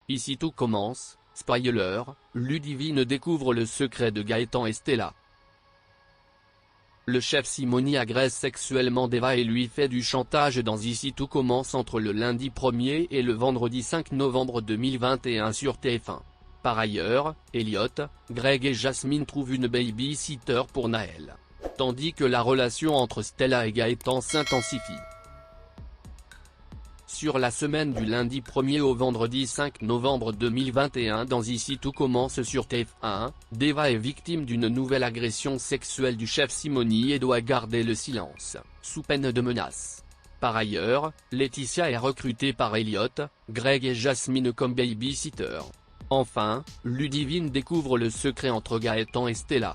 Ici tout commence, spoiler, Ludivine découvre le secret de Gaëtan et Stella. Le chef Simoni agresse sexuellement Deva et lui fait du chantage dans Ici tout commence entre le lundi 1er et le vendredi 5 novembre 2021 sur TF1. Par ailleurs, Elliot, Greg et Jasmine trouvent une baby-sitter pour Naël. Tandis que la relation entre Stella et Gaëtan s'intensifie. Sur la semaine du lundi 1er au vendredi 5 novembre 2021 dans Ici tout commence sur TF1, Deva est victime d'une nouvelle agression sexuelle du chef Simoni et doit garder le silence, sous peine de menace. Par ailleurs, Laetitia est recrutée par Elliot, Greg et Jasmine comme baby-sitter. Enfin, Ludivine découvre le secret entre Gaëtan et Stella.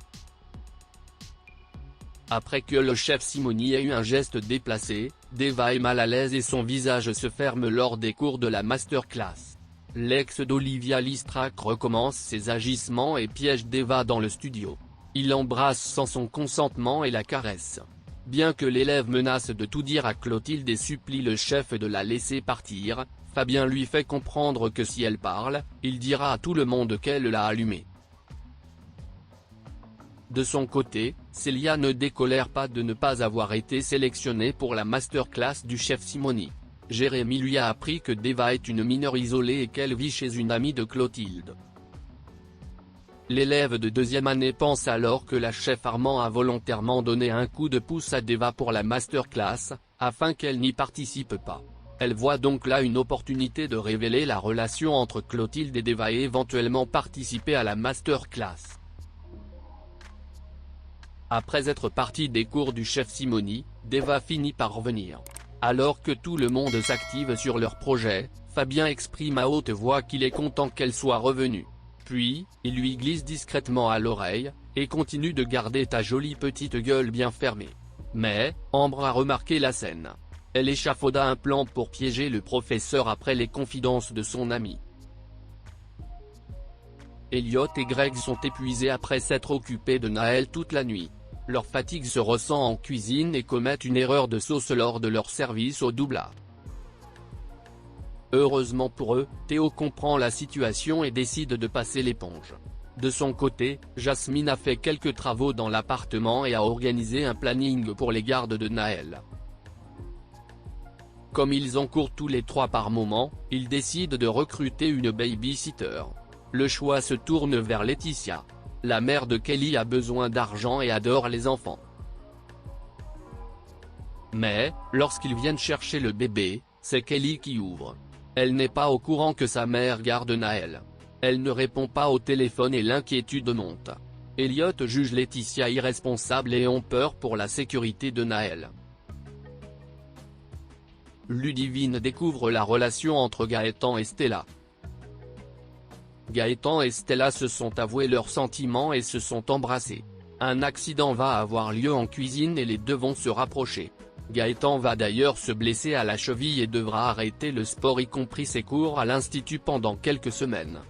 Après que le chef Simoni ait eu un geste déplacé, Deva est mal à l'aise et son visage se ferme lors des cours de la masterclass. L'ex d'Olivia Listrac recommence ses agissements et piège Deva dans le studio. Il l'embrasse sans son consentement et la caresse. Bien que l'élève menace de tout dire à Clotilde et supplie le chef de la laisser partir, Fabien lui fait comprendre que si elle parle, il dira à tout le monde qu'elle l'a allumé. De son côté, Célia ne décolère pas de ne pas avoir été sélectionnée pour la masterclass du chef Simoni. Jérémy lui a appris que Deva est une mineure isolée et qu'elle vit chez une amie de Clotilde. L'élève de deuxième année pense alors que la chef Armand a volontairement donné un coup de pouce à Deva pour la masterclass, afin qu'elle n'y participe pas. Elle voit donc là une opportunité de révéler la relation entre Clotilde et Deva et éventuellement participer à la masterclass. Après être partie des cours du chef Simoni, Deva finit par revenir. Alors que tout le monde s'active sur leur projet, Fabien exprime à haute voix qu'il est content qu'elle soit revenue. Puis, il lui glisse discrètement à l'oreille, et continue de garder ta jolie petite gueule bien fermée. Mais, Ambre a remarqué la scène. Elle échafauda un plan pour piéger le professeur après les confidences de son ami. Elliot et Greg sont épuisés après s'être occupés de Naël toute la nuit. Leur fatigue se ressent en cuisine et commettent une erreur de sauce lors de leur service au doublage. Heureusement pour eux, Théo comprend la situation et décide de passer l'éponge. De son côté, Jasmine a fait quelques travaux dans l'appartement et a organisé un planning pour les gardes de Naël. Comme ils en courent tous les trois par moment, ils décident de recruter une baby-sitter. Le choix se tourne vers Laetitia. La mère de Kelly a besoin d'argent et adore les enfants. Mais, lorsqu'ils viennent chercher le bébé, c'est Kelly qui ouvre. Elle n'est pas au courant que sa mère garde Naël. Elle ne répond pas au téléphone et l'inquiétude monte. Elliot juge Laetitia irresponsable et ont peur pour la sécurité de Naël. Ludivine découvre la relation entre Gaëtan et Stella. Gaëtan et Stella se sont avoués leurs sentiments et se sont embrassés. Un accident va avoir lieu en cuisine et les deux vont se rapprocher. Gaëtan va d'ailleurs se blesser à la cheville et devra arrêter le sport y compris ses cours à l'institut pendant quelques semaines.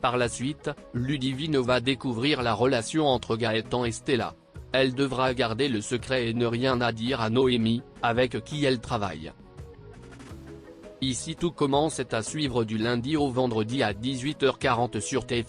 Par la suite, Ludivine va découvrir la relation entre Gaëtan et Stella. Elle devra garder le secret et ne rien à dire à Noémie, avec qui elle travaille. Ici tout commence est à suivre du lundi au vendredi à 18h40 sur TF1.